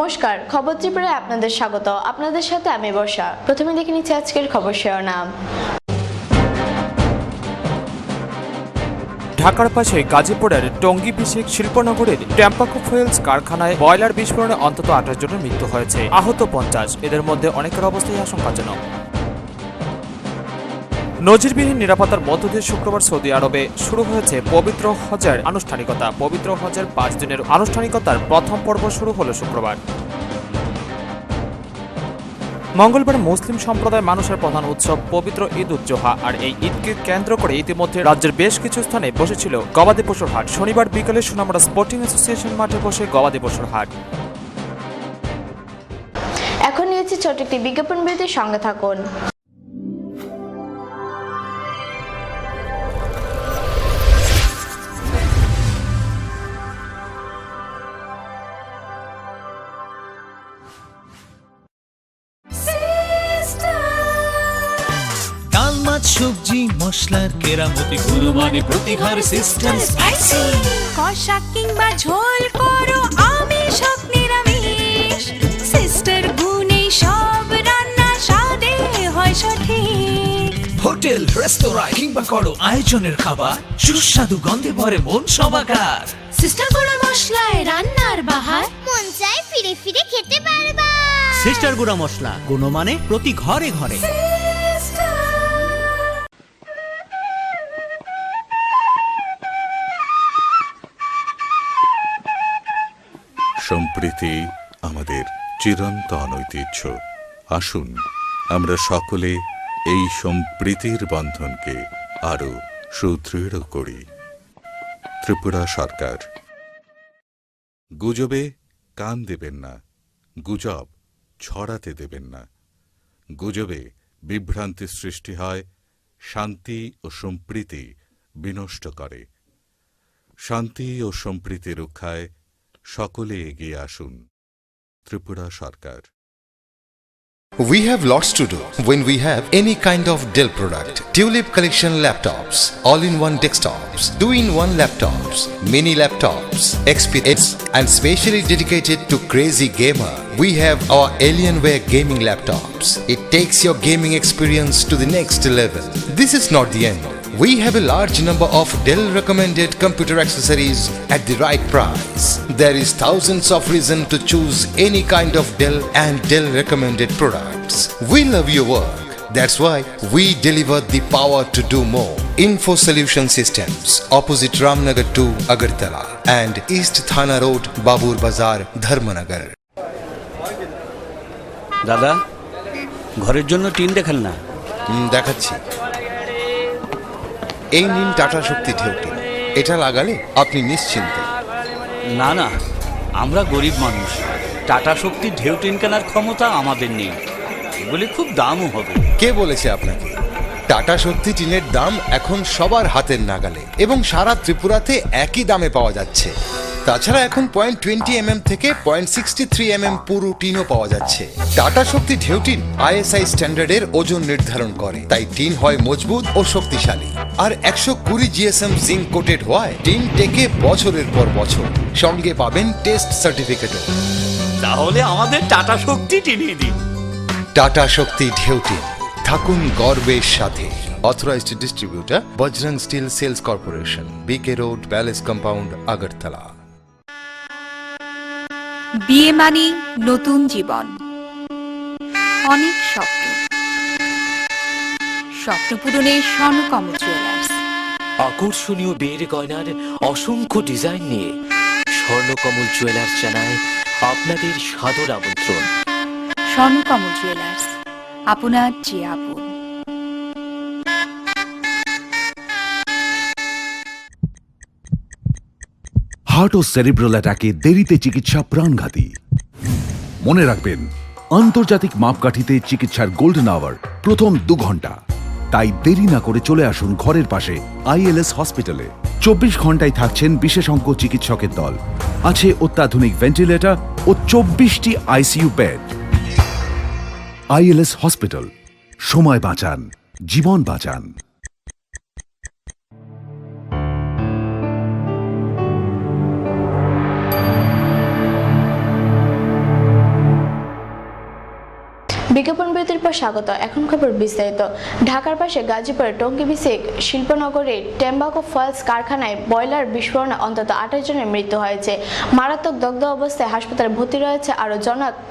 নমস্কার, খবর ত্রিপুরায় আপনাদের স্বাগত। আপনাদের সাথে আমি বর্ষা। প্রথমে দেখে নিচ্ছি আজকের খবর শিরোনাম। ঢাকার পাশে গাজীপুরের টঙ্গী বিশেক শিল্পনগরের ট্যাম্পাকো ফুয়েলস কারখানায় বয়লার বিস্ফোরণে অন্তত 28 জনের মৃত্যু হয়েছে, আহত 50। এদের মধ্যে অনেকের অবস্থাই আশঙ্কাজনক। নজিরবিহীন নিরাপত্তার মধ্য দিয়ে শুক্রবার সৌদি আরবে শুরু হয়েছে পবিত্র হজের আনুষ্ঠানিকতা। পবিত্র হজের 5 দিনের আনুষ্ঠানিকতার প্রথম পর্ব শুরু হলো শুক্রবার। মঙ্গলবার মুসলিম সম্প্রদায় মানুষের প্রধান উৎসব পবিত্র ঈদ উদ জোহা। আর এই ঈদকে কেন্দ্র করে ইতিমধ্যে রাজ্যের বেশ কিছু স্থানে বসেছিল গবাদি পশুর হাট। শনিবার বিকেলে সোনামুড়া স্পোর্টিং অ্যাসোসিয়েশন মাঠে বসে গবাদি পশুর হাট। এখন নিয়েছি ছোট একটি বিজ্ঞাপন বিরতির সঙ্গে থাকুন। সবজি মশলার কেরামতি গুণমানে প্রতিহার সিস্টেম স্পাইসি কষা কিংবা ঝোল করো আমিষ হোক নিরামিষ সিস্টার গুণে সব রান্না স্বাদে হয় সঠিক। হোটেল রেস্তোরাঁ কিংবা করো আয়োজনের খাবার সুস্বাদু গন্ধে ভরে মন সমাকার। সিস্টার গুঁড়া মশলায় রান্নার বাহার মন চায় ফিরে ফিরে খেতে পারবা। সিস্টার গুঁড়া মশলা গুণমানে প্রতি ঘরে ঘরে। সম্প্রীতি আমাদের চিরন্তন ঐতিহ্য। আসুন আমরা সকলে এই সম্প্রীতির বন্ধনকে আরো সুদৃঢ় করি। ত্রিপুরা সরকার। গুজবে কান দেবেন না, গুজব ছড়াতে দেবেন না। গুজবে বিভ্রান্তি সৃষ্টি হয়, শান্তি ও সম্প্রীতি বিনষ্ট করে। শান্তি ও সম্প্রীতি রক্ষায় সকলে এগিয়ে আসুন। ত্রিপুরা সরকার। We have lots to do when we have any kind of Dell product. Tulip collection laptops, all-in-one desktops, 2-in-1 laptops, mini laptops, XPS, and specially dedicated to crazy gamer. We have our Alienware gaming laptops. It takes your gaming experience to the next level. This is not the end. We have a large number of Dell recommended computer accessories at the right price. There is thousands of reasons to choose any kind of Dell and Dell recommended products. We love your work. That's why we deliver the power to do more. Info Solution Systems, opposite Ramnagar 2, Agartala, and East Thana Road, Babur Bazar, Dharmanagar. দাদা, ঘরের জন্য tin দেখান না। দেখাচ্ছি। এই নিন tata শক্তি ঢেউটি। এটা লাগালে আপনি নিশ্চিন্ত। না না, আমরা গরিব মানুষ, টাটা শক্তি ঢেউ টিন কেনার ক্ষমতা আমাদের নেই। এগুলি খুব দামও হবে। কে বলেছে আপনাকে? টাটা শক্তি টিনের দাম এখন সবার হাতের নাগালে এবং সারা ত্রিপুরাতে একই দামে পাওয়া যাচ্ছে। তাছাড়া এখন 0.20 থেকে 0.63 পুরো টিনও পাওয়া যাচ্ছে। টাটা শক্তি ঢেউ টিন ISI স্ট্যান্ডার্ডের ওজন নির্ধারণ করে, তাই টিন হয় মজবুত ও শক্তিশালী। আর 120 GSM জিঙ্ক কোটেড হওয়ায় টিন টেকে বছরের পর বছর। সঙ্গে পাবেন টেস্ট সার্টিফিকেটও। তাহলে আমাদের টাটা শক্তি টিনিয়ে দিন। টাটা শক্তি ঢেউ টিন, থাকুন গর্বের সাথে। Authorised distributor Bajrang steel sales corporation, BK road, palace compound, Agartala. বিয়ে মানে নতুন জীবন, অনেক স্বপ্ন। স্বপ্ন পূরণে স্বর্ণকমল জুয়েলার্স। আকর্ষণীয় বিয়ের গয়নার অসংখ্য ডিজাইন নিয়ে স্বর্ণকমল জুয়েলার্স জানায় আপনাদের সাদর আমন্ত্রণ। স্বর্ণকমল জুয়েলার্স, আপনার যে আপন। হার্ট ও সেরিব্রাল অ্যাটাকে দেরিতে চিকিৎসা প্রাণঘাতী। মনে রাখবেন, আন্তর্জাতিক মাপকাঠিতে চিকিৎসার গোল্ডেন আওয়ার প্রথম 2 ঘন্টা। তাই দেরি না করে চলে আসুন ঘরের পাশে ILS হসপিটালে। 24 ঘন্টায় থাকছেন বিশেষজ্ঞ চিকিৎসকের দল। আছে অত্যাধুনিক ভেন্টিলেটর ও 24টি ICU বেড। ILS হসপিটাল, সময় বাঁচান, জীবন বাঁচান। বিজ্ঞাপন বিরতির পর স্বাগত। এখন খবর বিস্তারিত। ঢাকার পাশে গাজীপুরের টঙ্গীভিত্তিক শিল্পনগরীর টেম্বাকো ফয়েলস কারখানায় বয়লার বিস্ফোরণে অন্তত 28 জনের মৃত্যু হয়েছে। মারাত্মক দগ্ধ অবস্থায় হাসপাতালে ভর্তি রয়েছে আরও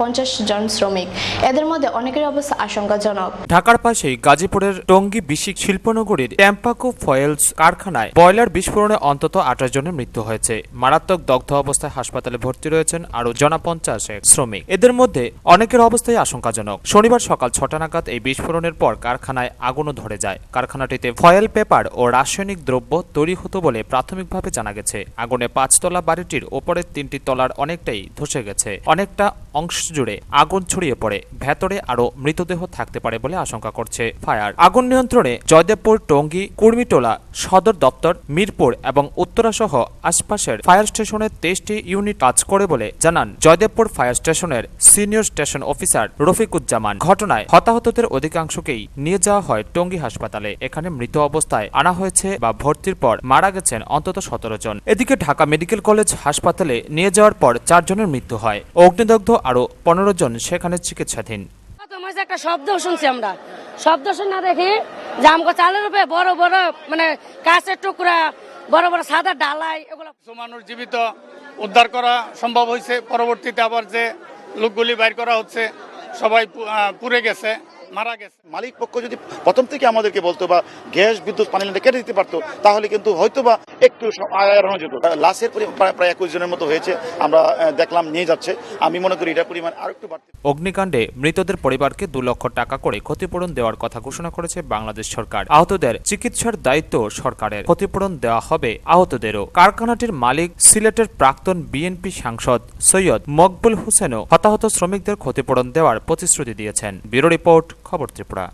50 জন শ্রমিক। এদের মধ্যে অনেকের অবস্থা আশঙ্কাজনক। ঢাকার পাশেই গাজীপুরের টঙ্গীভিত্তিক শিল্পনগরীর টেম্পাকো ফয়েলস কারখানায় বয়লার বিস্ফোরণে অন্তত 28 জনের মৃত্যু হয়েছে। মারাত্মক দগ্ধ অবস্থায় হাসপাতালে ভর্তি রয়েছেন আরও 50 শ্রমিক। এদের মধ্যে অনেকের অবস্থাই আশঙ্কাজনক। শনিবার সকাল 6টা নাগাদ এই বিস্ফোরণের পর কারখানায় আগুনও ধরে যায়। কারখানাটিতে ফয়েল পেপার ও রাসায়নিক দ্রব্য তৈরি হতো বলে প্রাথমিকভাবে জানা গেছে। আগুনে 5তলা বাড়িটির ওপরের 3টি তলার অনেকটাই ধসে গেছে। অনেকটা অংশ জুড়ে আগুন ছড়িয়ে পড়ে। ভেতরে আরও মৃতদেহ থাকতে পারে বলে আশঙ্কা করছে ফায়ার। আগুন নিয়ন্ত্রণে জয়দেবপুর, টঙ্গী, কুর্মিটোলা সদর দপ্তর, মিরপুর এবং উত্তরা সহ আশপাশের ফায়ার স্টেশনের 23টি ইউনিট কাজ করে বলে জানান জয়দেবপুর ফায়ার স্টেশনের সিনিয়র স্টেশন অফিসার রফিকুজ্জামান। ঘটনায় হতাহতদের অধিকাংশকেই নিয়ে যাওয়া হয় টঙ্গী হাসপাতালে। এখানে মৃত অবস্থায় আনা হয়েছে বা ভর্তির পর মারা গেছেন অন্তত 17 জন। এদিকে ঢাকা মেডিকেল কলেজ হাসপাতালে নিয়ে যাওয়ার পর 4 জনের মৃত্যু হয়। অগ্নিদগ্ধ আরও 15 জন সেখানে চিকিৎসাধীন। একটা শব্দ শুনছি, আমরা শব্দ শুনে দেখি যে আমাকে চালের উপরে বড় বড় মানে কাঁচের টুকরা, বড় বড় সাদা ডালাই, এগুলো মানুষ জীবিত উদ্ধার করা সম্ভব হয়েছে। পরবর্তীতে আবার যে লোকগুলি বাইর করা হচ্ছে সবাই পুড়ে গেছে, মারা গেছে। মালিক পক্ষ যদি প্রথম থেকে আমাদেরকে বলতো বা গ্যাস, বিদ্যুৎ, পানি কেটে দিতে পারতো তাহলে কিন্তু হয়তো বা একটু এড়ানো যেত। লাশের প্রায় 21 জনের মতো হয়েছে, আমরা দেখলাম নিয়ে যাচ্ছে। আমি মনে করি এটার পরিমাণ আরো একটু বাড়তে। অগ্নিকাণ্ডে মৃতদের পরিবারকে 2 লক্ষ টাকা করে ক্ষতিপূরণ দেওয়ার কথা ঘোষণা করেছে বাংলাদেশ সরকার। আহতদের চিকিৎসার দায়িত্ব সরকারের। ক্ষতিপূরণ দেওয়া হবে আহতদেরও। কারখানাটির মালিক সিলেটের প্রাক্তন বিএনপি সাংসদ সৈয়দ মকবুল হোসেনও হতাহত শ্রমিকদের ক্ষতিপূরণ দেওয়ার প্রতিশ্রুতি দিয়েছেন। ব্যুরো রিপোর্ট, খবর ত্রিপুরা।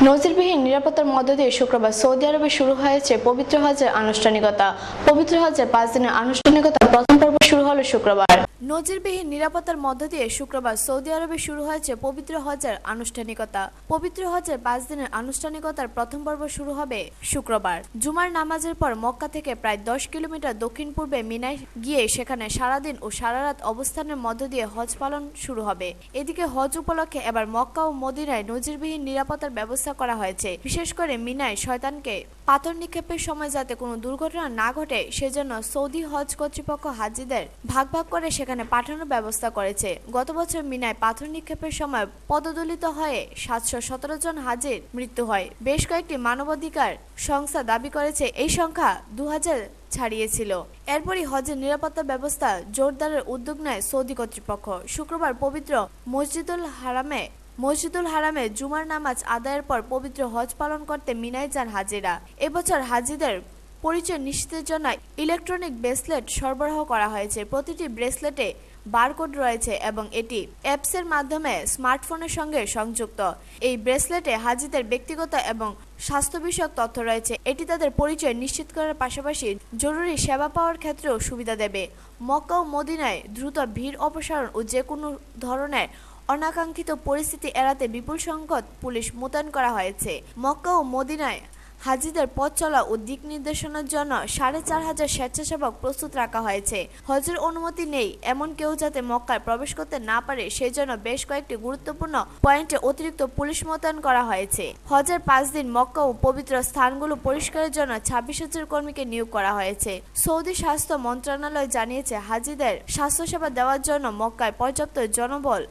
নজিরবিহীন নিরাপত্তার মধ্য দিয়ে শুক্রবার সৌদি আরবে শুরু হয়েছে পবিত্র হজের আনুষ্ঠানিকতা। পবিত্র হজের 5 দিনের আনুষ্ঠানিকতার প্রথম পর্ব শুরু হলো শুক্রবার। নজিরবিহীন নিরাপত্তার মধ্য দিয়ে শুক্রবার সৌদি আরবে শুরু হয়েছে পবিত্র হজের আনুষ্ঠানিকতা। পবিত্র হজের 5 দিনের আনুষ্ঠানিকতার প্রথম পর্ব শুরু হবে শুক্রবার। জুমার নামাজের পর মক্কা থেকে প্রায় 10 কিলোমিটার দক্ষিণ পূর্বে মিনায় গিয়ে সেখানে সারাদিন ও সারারাত অবস্থানের মধ্য দিয়ে হজ পালন শুরু হবে। এদিকে হজ উপলক্ষে এবার মক্কা ও মদিনায় নজিরবিহীন নিরাপত্তার ব্যবস্থা করা হয়েছে। বিশেষ করে মিনায় শয়তানকে পাথর নিক্ষেপের সময় যাতে কোনো দুর্ঘটনা না ঘটে সেজন্য সৌদি হজ কর্তৃপক্ষ হাজিদের ভাগ ভাগ করে সেখানে পাঠানোর ব্যবস্থা করেছে। গত বছর মিনায় পাথর নিক্ষেপের সময় পদদলিত হয়ে 717 জন হাজির মৃত্যু হয়। বেশ কয়েকটি মানবাধিকার সংস্থা দাবি করেছে এই সংখ্যা 2000 ছাড়িয়েছিল। এরপরই হজের নিরাপত্তা ব্যবস্থা জোরদারের উদ্যোগ নেয় সৌদি কর্তৃপক্ষ। শুক্রবার পবিত্র মসজিদুল হারামে জুমার নামাজ আদায়ের পর পবিত্র হজ পালন করতে মিনায় যান হাজিরা। এবছর হাজিদের পরিচয় নিশ্চিতের জন্য ইলেকট্রনিক ব্রেসলেট সরবরাহ করা হয়েছে। প্রতিটি ব্রেসলেটে বারকোড রয়েছে এবং এটি অ্যাপসের মাধ্যমে স্মার্টফোনের সঙ্গে সংযুক্ত। এই ব্রেসলেটে হাজিদের ব্যক্তিগত এবং স্বাস্থ্য বিষয়ক তথ্য রয়েছে। এটি তাদের পরিচয় নিশ্চিত করার পাশাপাশি জরুরি সেবা পাওয়ার ক্ষেত্রেও সুবিধা দেবে। মক্কা ও মদিনায় দ্রুত ভিড় অপসারণ ও যে কোনো ধরনের অনাকাঙ্ক্ষিত পরিস্থিতি এড়াতে বিপুল সংখ্যক পুলিশ মোতায়েন করা হয়েছে। মক্কা ও মদিনায় হাজিদের পথ চলা ও দিক নির্দেশনার জন্য 4500 স্বেচ্ছাসেবক প্রস্তুত রাখা হয়েছে। হজের অনুমতি নেই এমন কেউ যাতে মক্কায় প্রবেশ করতে না পারে সেই জন্য বেশ কয়েকটি গুরুত্বপূর্ণ পয়েন্টে অতিরিক্ত পুলিশ মোতায়েন করা হয়েছে। হজের 5 দিন মক্কা ও পবিত্র স্থানগুলো পরিষ্কারের জন্য 26,000 কর্মীকে নিয়োগ করা হয়েছে। সৌদি স্বাস্থ্য মন্ত্রণালয় জানিয়েছে হাজিদের স্বাস্থ্যসেবা দেওয়ার জন্য মক্কায় পর্যাপ্ত জনবল,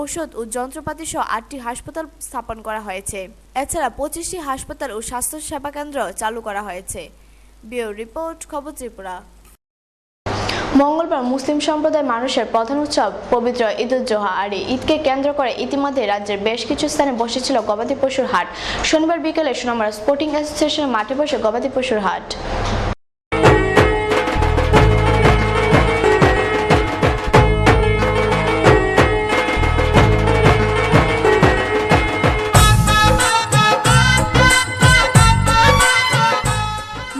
ঔষধ ও যন্ত্রপাতি সহ 8টি হাসপাতাল স্থাপন করা হয়েছে। এছাড়া 25টি হাসপাতাল ও স্বাস্থ্য সেবা কেন্দ্র চালু করা হয়েছে। ব্যুরো রিপোর্ট, খবর ত্রিপুরা। মঙ্গলবার মুসলিম সম্প্রদায়ের মানুষের প্রধান উৎসব পবিত্র ঈদ উল জোহা আর এই ঈদকে কেন্দ্র করে ইতিমধ্যে রাজ্যের বেশ কিছু স্থানে বসেছিল গবাদি পশুর হাট। শনিবার বিকেলে সোনামুড়া স্পোর্টিং অ্যাসোসিয়েশনের মাঠে বসে গবাদি পশুর হাট।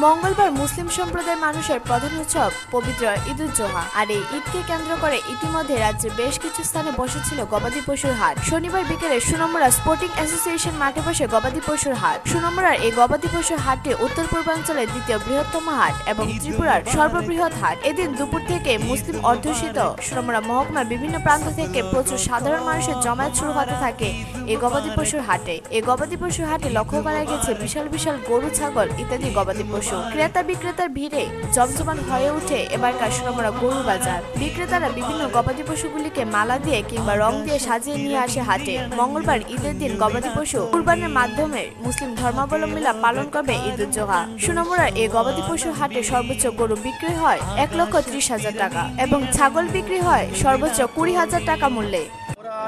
মঙ্গলবার মুসলিম সম্প্রদায়ের মানুষের প্রধান উৎসব পবিত্র ঈদ উজ জোহা। আর এই ঈদকে কেন্দ্র করে ইতিমধ্যে রাজ্যের বেশ কিছু স্থানে বসেছিল গবাদি পশুর হাট। শনিবার বিকেলে সুনামুড়া স্পোর্টিং অ্যাসোসিয়েশন মাঠে বসে গবাদি পশুর হাট। সুনামুড়ার এই গবাদি পশুর হাটটি উত্তর পূর্বাঞ্চলের দ্বিতীয় বৃহত্তম হাট এবং ত্রিপুরার সর্ববৃহৎ হাট। এদিন দুপুর থেকে মুসলিম অধ্যুষিত সুনামুড়া মহকুমার বিভিন্ন প্রান্ত থেকে প্রচুর সাধারণ মানুষের জমায়েত শুরু হতে থাকে এই গবাদি পশুর হাটে। এই গবাদি পশুর হাটে লক্ষ্য করা গেছে বিশাল বিশাল গরু, ছাগল ইত্যাদি গবাদি পশু। ক্রেতা বিক্রেতার ভিড়ে জমজমান হয়ে ওঠে এবারকার সুনামুড়া গরু বাজার। বিক্রেতারা বিভিন্ন গবাদি পশুগুলিকে মালা দিয়ে কিংবা রং দিয়ে সাজিয়ে নিয়ে আসে হাটে। মঙ্গলবার ঈদের দিন গবাদি পশু কুরবানের মাধ্যমে মুসলিম ধর্মাবলম্বীরা পালন করবে ঈদ উজ জোহা। সুনামুড়ার এই গবাদি পশুর হাটে সর্বোচ্চ গরু বিক্রি হয় 1,30,000 টাকা এবং ছাগল বিক্রি হয় সর্বোচ্চ 20,000 টাকা মূল্যে।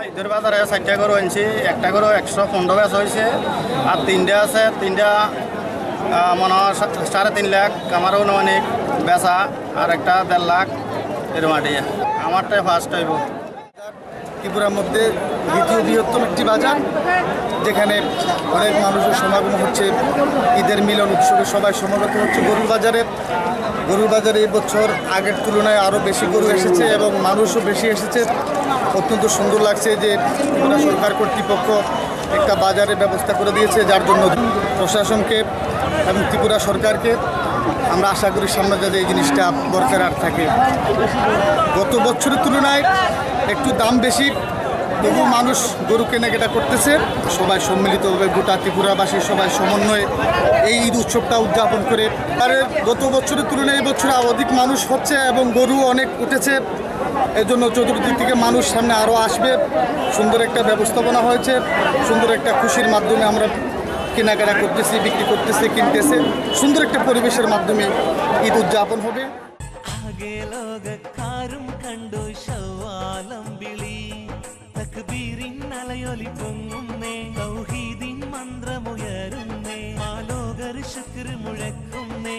ঈদের বাজারে 4টা গরু আনছি, একটা গরু 115 বেচা হয়েছে, আর 3টা আছে, 3টা মনে হয় 3.5 লাখ, আমারও অনুমানিক বেচা, আর একটা 1.5 লাখ এর মাটি। আমারটাই ফার্স্ট হইব। ত্রিপুরার মধ্যে দ্বিতীয় বৃহত্তম একটি বাজার, যেখানে অনেক মানুষের সমাগম হচ্ছে। ঈদের মিলন উৎসবে সবাই সমাগত হচ্ছে গরুর বাজারে। গরুর বাজারে এই বছর আগের তুলনায় আরও বেশি গরু এসেছে এবং মানুষও বেশি এসেছে। অত্যন্ত সুন্দর লাগছে যে ত্রিপুরা সরকার কর্তৃপক্ষ একটা বাজারের ব্যবস্থা করে দিয়েছে, যার জন্য প্রশাসনকে এবং ত্রিপুরা সরকারকে আমরা আশা করি সামনে যাতে এই জিনিসটা বরকরার থাকে। গত বছরের তুলনায় একটু দাম বেশি, তবু মানুষ গরু কেনাকাটা করতেছে। সবাই সম্মিলিতভাবে গোটা ত্রিপুরাবাসী সবাই সমন্বয়ে এই ঈদ উৎসবটা উদযাপন করে। আর গত বছরের তুলনায় এই বছর অধিক মানুষ হচ্ছে এবং গরু অনেক উঠেছে। এই জন্য চতুর্দিক থেকে মানুষ সামনে আরও আসবে। সুন্দর একটা ব্যবস্থাপনা হয়েছে, সুন্দর একটা খুশির মাধ্যমে আমরা কেনাকাটা করতেছি, বিক্রি করতেছি, কিনতেছে। সুন্দর একটা পরিবেশের মাধ্যমে ঈদ উদযাপন হবে। തക്ബീരിൻ അലയൊലി പൊങ്ങുന്നേ, തൗഹീദിൻ മന്ത്രമുയരുന്നേ, മാലോകർ ശുക്ർ മുഴക്കുന്നേ,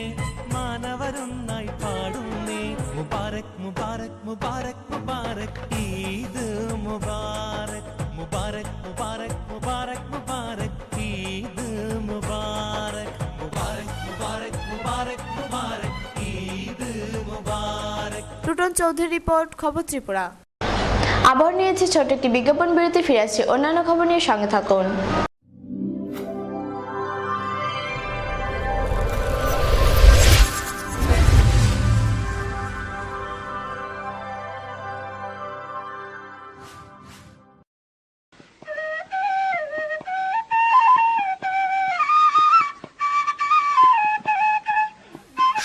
മാനവരൊന്നായി പാടുന്നേ. മുബാരക് മുബാരക് മുബാരക് മുബാരക് ഈദ് മുബാരക്, മുബാരക് മുബാരക് മുബാരക് മുബാരക് ഈദ് മുബാരക്, മുബാരക് മുബാരക് മുബാരക് മുബാരക് ഈദ് മുബാരക്। টুটন চৌধুরী রিপোর্ট, খবর ত্রিপুরা। আবার নিয়েছি ছোট একটি বিজ্ঞাপন বিরতি, ফিরে আসছি অন্যান্য খবর নিয়ে, সঙ্গে থাকুন।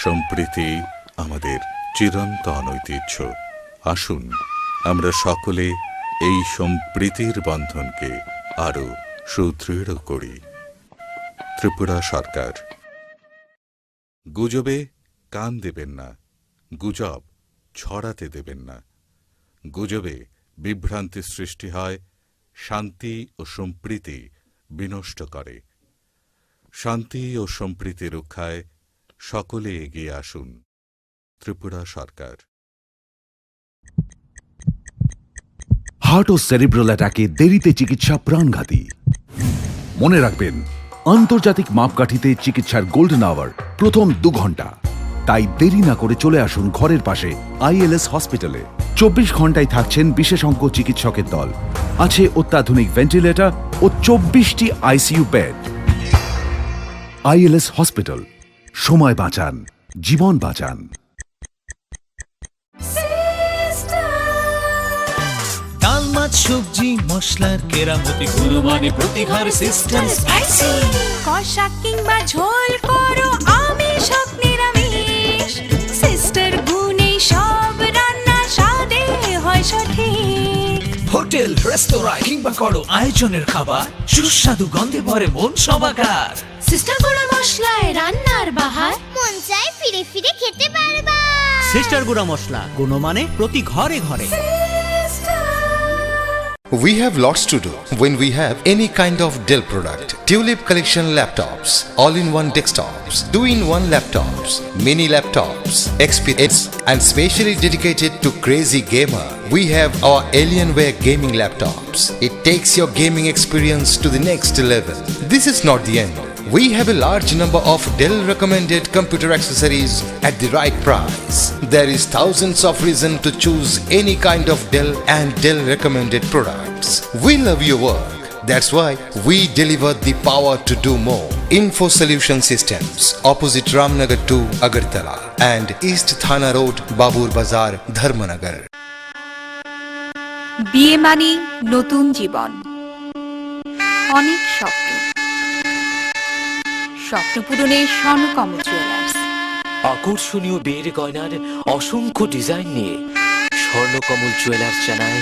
সম্প্রীতি আমাদের চিরন্তন ঐতিহ্য। আসুন আমরা সকলে এই সম্প্রীতির বন্ধনকে আরো সুদৃঢ় করি। ত্রিপুরা সরকার। গুজবে কান দেবেন না, গুজব ছড়াতে দেবেন না। গুজবে বিভ্রান্তি সৃষ্টি হয়, শান্তি ও সম্প্রীতি বিনষ্ট করে। শান্তি ও সম্প্রীতি রক্ষায় সকলে এগিয়ে আসুন। ত্রিপুরা সরকার। হার্ট ও সেরিব্রাল অ্যাটাকে দেরিতে চিকিৎসা প্রাণঘাতী। মনে রাখবেন, আন্তর্জাতিক মাপকাঠিতে চিকিৎসার গোল্ডেন আওয়ার প্রথম 2 ঘন্টা। তাই দেরি না করে চলে আসুন ঘরের পাশে ILS হসপিটালে। 24 ঘন্টায় থাকছেন বিশেষজ্ঞ চিকিৎসকের দল। আছে অত্যাধুনিক ভেন্টিলেটর ও 24টি ICU বেড। ILS হসপিটাল, সময় বাঁচান, জীবন বাঁচান। ডাল মাছ সবজি মশলার কেরামতি গুণমানে প্রতি ঘর সিস্টেম স্পাইসি। কষা কিংবা ঝোল করো আমিষ হোক নিরামিষ, সিস্টার গুণে সব রান্না স্বাদে হয় সঠিক। হোটেল রেস্তোরাঁ কিংবা করো আয়োজনের খাবার, সুস্বাদু গন্ধে ভরে মন সবাকার। সিস্টার গুঁড়ো মশলায় রান্নার বাহার, মন চাই ফিরে ফিরে খেতে পারবা। সিস্টার গুঁড়ো মশলা, গুণমানে প্রতি ঘরে ঘরে। We have lots to do when we have any kind of Dell product. Tulip Collection laptops, all-in-one desktops, 2-in-1 laptops, mini laptops, XPS, and specially dedicated to crazy gamer. We have our Alienware gaming laptops. It takes your gaming experience to the next level. This is not the end. We have a large number of Dell recommended computer accessories at the right price. There is thousands of reason to choose any kind of Dell and Dell recommended products. We love your work. That's why we deliver the power to do more. Info Solution Systems, opposite Ramnagar 2, Agartala, and East Thana Road, Babur Bazar, Dharmanagar. বিয়ে মানে নতুন জীবন, অনেক স্বপ্ন, স্বপ্ন পূরণে Swarnakamal jewellers. আকর্ষণীয় বিয়ের গয়নার অসংখ্য ডিজাইন নিয়ে স্বর্ণকমল জুয়েলার্স জানায়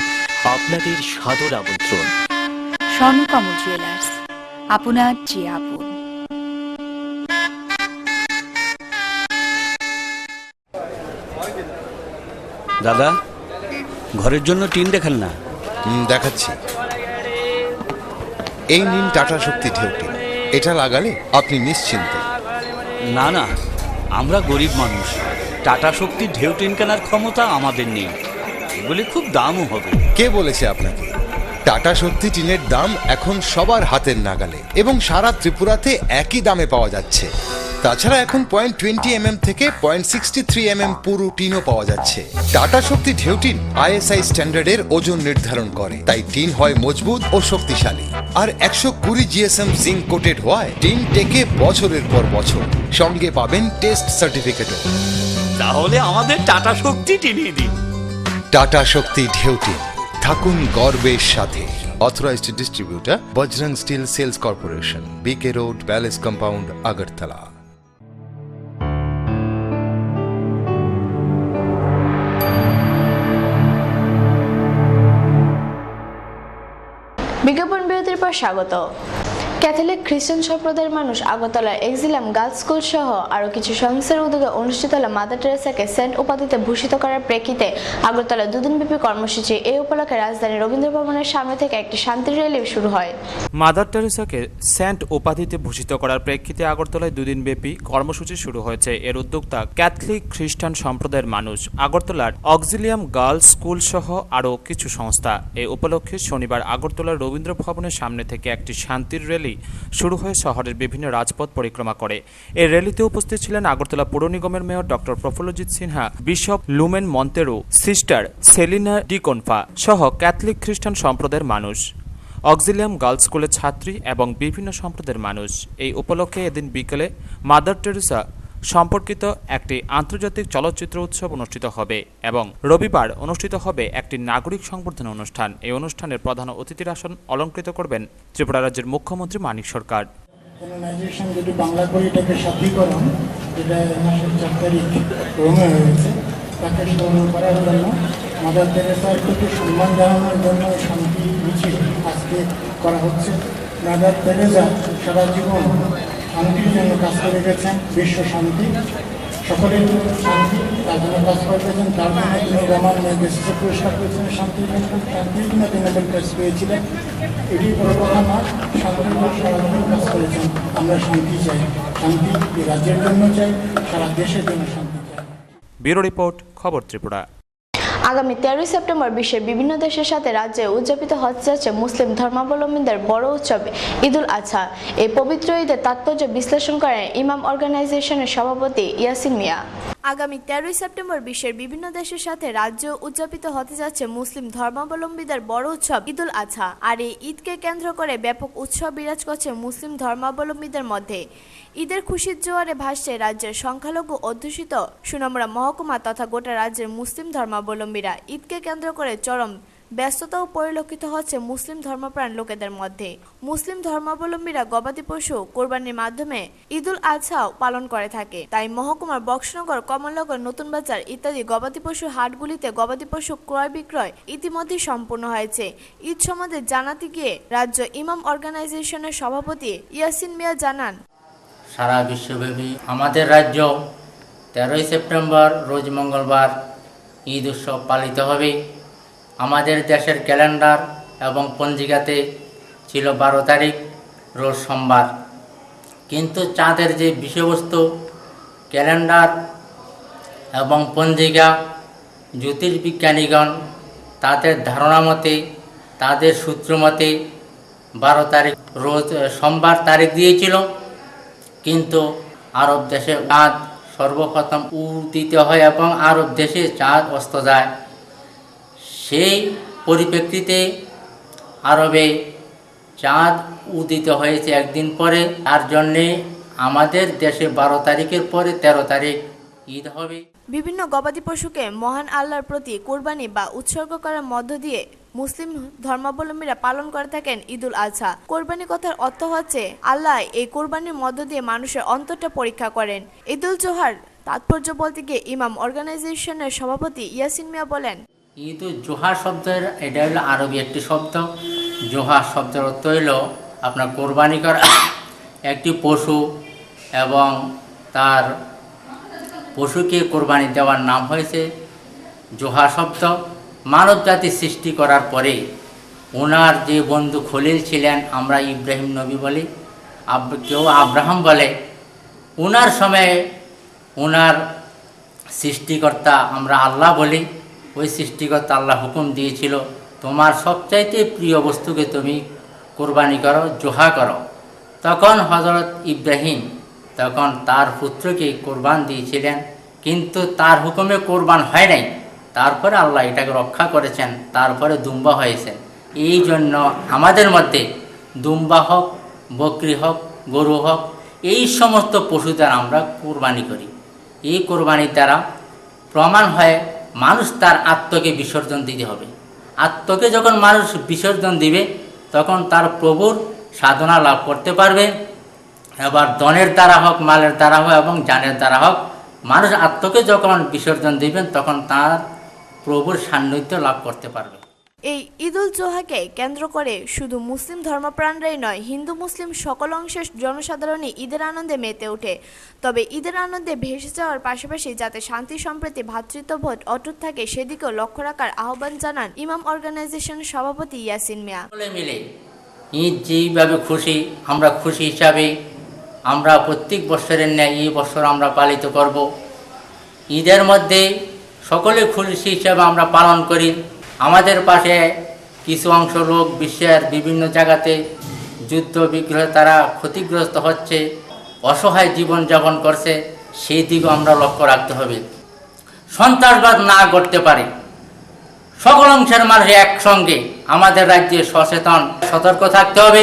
আপনাদের সাদর আমন্ত্রণ। স্বর্ণকমল জুয়েলার্স, আপনার যে আপন। দাদা, ঘরের জন্য টিন দেখেন না? দেখাচ্ছি। এই নিন টাটা শক্তি ঢেউ টিন। এটা লাগালে আপনি নিশ্চিন্ত। না না, আমরা গরিব মানুষ, টাটা শক্তির ঢেউ টিন কেনার ক্ষমতা আমাদের নেই। এগুলি খুব দামও হবে। কে বলেছে আপনাকে? টাটা শক্তি টিনের দাম এখন সবার হাতের নাগালে এবং সারা ত্রিপুরাতে একই দামে পাওয়া যাচ্ছে। তাছাড়া এখন 0.20 থেকে 0.63 পুরো টিনও পাওয়া যাচ্ছে। টাটা শক্তি ঢেউ টিন ISI স্ট্যান্ডার্ডের ওজন নির্ধারণ করে, তাই টিন হয় মজবুত ও শক্তিশালী। আর 120 GSM জিঙ্ক কোটেড হওয়ায় টিন টেকে বছরের পর বছর। সঙ্গে পাবেন টেস্ট সার্টিফিকেটও। তাহলে আমাদের টাটা শক্তি টিনিয়ে দিন। টাটা শক্তি ঢেউ টিন, থাকুন গর্বের সাথে। Authorised distributor Bajrang steel sales corporation, BK road, palace compound, Agartala. বিজ্ঞাপন বিরতির পর স্বাগত। ক্যাথলিক খ্রিস্টান সম্প্রদায়ের মানুষ আগরতলার এক্সিলাম গার্লস স্কুল সহ আরও কিছু সংস্থার উদ্যোগে অনুষ্ঠিত হল মাদার টেরেসাকে সেন্ট উপাধিতে ভূষিত করার প্রেক্ষিতে আগরতলা দুদিনব্যাপী কর্মসূচি। এই উপলক্ষে রাজধানীর রবীন্দ্র ভবনের সামনে থেকে একটি শান্তি র্যালি শুরু হয়। মাদার টেরেসাকে সেন্ট উপাধিতে ভূষিত করার প্রেক্ষিতে আগরতলায় দুদিনব্যাপী কর্মসূচি শুরু হয়েছে। এর উদ্যোক্তা ক্যাথলিক খ্রিস্টান সম্প্রদায়ের মানুষ, আগরতলার অক্সিলিয়াম গার্লস স্কুল সহ আরও কিছু সংস্থা। এই উপলক্ষে শনিবার আগরতলার রবীন্দ্র ভবনের সামনে থেকে একটি শান্তির র্যালি শুরু হয়ে শহরের বিভিন্ন রাজপথ পরিক্রমা করে। এই র্যালিতে উপস্থিত ছিলেন আগরতলা পৌর নিগমের mayor doctor Prafullajit Sinha, bishop Lumen Monteiro, sister Selina Dkhonpha সহ ক্যাথলিক খ্রিস্টান সম্প্রদায়ের মানুষ, অক্সিলিয়াম গার্লস স্কুলের ছাত্রী এবং বিভিন্ন সম্প্রদায়ের মানুষ। এই উপলক্ষে এদিন বিকেলে মাদার টেরেসা সম্পর্কিত একটি আন্তর্জাতিক চলচ্চিত্র উৎসব অনুষ্ঠিত হবে এবং রবিবার অনুষ্ঠিত হবে একটি নাগরিক সংবর্ধনা অনুষ্ঠান। এই অনুষ্ঠানের প্রধান অতিথির আসন অলঙ্কৃত করবেন ত্রিপুরা রাজ্যের মুখ্যমন্ত্রী মানিক সরকার। যেটি বাংলা করিটাকে সাথীকরণ, যেটা মাসের 4 তারিখ রোমে হয়েছে, তাকে স্মরণ করার জন্য মাদার টেরেসার প্রতি সম্মান জানানোর জন্য শান্তি মিছিল আজকে করা হচ্ছে। মাদার টেরেসা সারা জীবন শান্তির জন্য কাজ করে গেছেন, বিশ্ব শান্তি, সকলের শান্তি, তার জন্য কাজ করে গেছেন। তার জন্য তিনি রোমান ম্যাগসেসে পুরস্কার পেয়েছিলেন, শান্তির জন্য তিনি নোবেল প্রাইজ পেয়েছিলেন। এটি বড় কথা না, শান্তির জন্য সারা জীবন কাজ করেছেন। আমরা শান্তি চাই, শান্তি রাজ্যের জন্য চাই, সারা দেশের জন্য শান্তি চাই। ব্যুরো রিপোর্ট, খবর ত্রিপুরা। আগামী 13 সেপ্টেম্বর বিশ্বের বিভিন্ন দেশের সাথে রাজ্যে উদযাপিত হতে যাচ্ছে মুসলিম ধর্মাবলম্বীদের বড় উৎসব ঈদুল আজহা। এই পবিত্র ঈদের তাৎপর্য বিশ্লেষণ করেন ইমাম অর্গানাইজেশনের সভাপতি ইয়াসিন মিয়া। আগামী 13 সেপ্টেম্বর বিশ্বের বিভিন্ন দেশের সাথে রাজ্য উদযাপিত হতে যাচ্ছে মুসলিম ধর্মাবলম্বীদের বড় উৎসব ঈদুল আজহা। আর এই ঈদকে কেন্দ্র করে ব্যাপক উৎসব বিরাজ করছে মুসলিম ধর্মাবলম্বীদের মধ্যে। ঈদের খুশির জোয়ারে ভাসছে রাজ্যের সংখ্যালঘু অধ্যুষিত সুনামুড়া মহকুমা তথা গোটা রাজ্যের মুসলিম ধর্মাবলম্বীরা। ঈদকে কেন্দ্র করে চরম ব্যস্ততাও পরিলক্ষিত হচ্ছে মুসলিম ধর্মপ্রাণ লোকেদের মধ্যে। মুসলিম ধর্মাবলম্বীরা গবাদি পশু কোরবানির মাধ্যমে ঈদুল আজহাও পালন করে থাকে। তাই মহকুমার বক্সনগর, কমলনগর, নতুন বাজার ইত্যাদি গবাদি পশু হাটগুলিতে গবাদি পশু ক্রয় বিক্রয় ইতিমধ্যে সম্পূর্ণ হয়েছে। ঈদ সম্বন্ধে জানাতে গিয়ে রাজ্য ইমাম অর্গানাইজেশনের সভাপতি ইয়াসিন মিয়া জানান, সারা বিশ্বব্যাপী আমাদের রাজ্য 13 সেপ্টেম্বর রোজ মঙ্গলবার ঈদ উৎসব পালিত হবে। আমাদের দেশের ক্যালেন্ডার এবং পঞ্জিকাতে ছিল 12 তারিখ রোজ সোমবার, কিন্তু চাঁদের যে বিষয়বস্তু ক্যালেন্ডার এবং পঞ্জিকা জ্যোতির্বিজ্ঞানীগণ তাদের ধারণা মতে, তাদের সূত্র মতে 12 তারিখ রোজ সোমবার তারিখ দিয়েছিল। কিন্তু আরব দেশে চাঁদ সর্বপ্রথম উদিত হয় এবং আরব দেশে চাঁদ অস্ত যায়। সেই পরিপ্রেক্ষিতে আরবে চাঁদ উদিত হয়েছে একদিন পরে, তার জন্যে আমাদের দেশে 12 তারিখের পরে 13 তারিখ ঈদ হবে। বিভিন্ন গবাদি পশুকে মহান আল্লাহর প্রতি কোরবানি বা উৎসর্গ করার মধ্য দিয়ে মুসলিম ধর্মাবলম্বীরা পালন করে থাকেন ঈদুল আজহা। কোরবানি কথার অর্থ হচ্ছে আল্লাহ এই কোরবানির মধ্য দিয়ে মানুষের অন্তরটা পরীক্ষা করেন। ঈদুল জোহার তাৎপর্য বলতে গিয়ে ইমাম অর্গানাইজেশনের সভাপতি ইয়াসিন মিয়া বলেন, ঈদুল জোহা শব্দের এটা হলো আরবি একটি শব্দ। জোহা শব্দের অর্থ হইল আপনার কোরবানি করা একটি পশু, এবং তার পশুকে কোরবানি দেওয়ার নাম হয়েছে জোহা শব্দ। মানব জাতি সৃষ্টি করার পরে ওনার যে বন্ধু খলিল ছিলেন, আমরা ইব্রাহিম নবী বলি, কেউ আব্রাহাম বলে, ওনার সময়ে ওনার সৃষ্টিকর্তা আমরা আল্লাহ বলি। ওই সৃষ্টিকর্তা আল্লাহ হুকুম দিয়েছিল, তোমার সবচাইতে প্রিয় বস্তুকে তুমি কোরবানি করো, জোহা করো। তখন হযরত ইব্রাহিম তখন তার পুত্রকে কোরবান দিয়েছিলেন, কিন্তু তার হুকুমে কোরবান হয় নাই। তারপরে আল্লাহ এটাকে রক্ষা করেছেন, তারপরে দুম্বা হয়েছে। এই জন্য আমাদের মধ্যে দুম্বা হোক, বকরি হোক, গরু হোক, এই সমস্ত পশু দ্বারা আমরা কোরবানি করি। এই কোরবানির দ্বারা প্রমাণ হয় মানুষ তার আত্মকে বিসর্জন দিতে হবে। আত্মকে যখন মানুষ বিসর্জন দিবে তখন তার প্রভুর সাধনা লাভ করতে পারবে। এবার ধনের দ্বারা হোক, মালের দ্বারা হোক এবং জানের দ্বারা হোক, মানুষ আত্মকে যখন বিসর্জন দিবেন তখন তার প্রভুর সান্নিধ্য লাভ করতে পারবে। এই ঈদুল জোহাকে কেন্দ্র করে শুধু মুসলিম ধর্মপ্রাণরাই নয়, হিন্দু মুসলিম সকল অংশের জনসাধারণই ঈদের আনন্দে মেতে ওঠে। তবে ঈদের আনন্দে ভেসে যাওয়ার পাশাপাশি যাতে শান্তি সম্প্রীতি ভ্রাতৃত্ববোধ অটুট থাকে সেদিকেও লক্ষ্য রাখার আহ্বান জানান ইমাম অর্গানাইজেশনের সভাপতি ইয়াসিন মিয়া। মিলে ঈদ যেইভাবে খুশি, আমরা খুশি হিসাবে আমরা প্রত্যেক বছরের ন্যায় এই বছর আমরা পালিত করব। ঈদের মধ্যে সকলে খুশি হিসাবে আমরা পালন করি। আমাদের পাশে কিছু অংশ লোক বিশ্বের বিভিন্ন জায়গাতে যুদ্ধ বিগ্রহে তারা ক্ষতিগ্রস্ত হচ্ছে, অসহায় জীবনযাপন করছে, সেই দিকেও আমরা লক্ষ্য রাখতে হবে। সন্ত্রাসবাদ না করতে পারে সকল অংশের মানুষ একসঙ্গে আমাদের রাজ্যে সচেতন সতর্ক থাকতে হবে,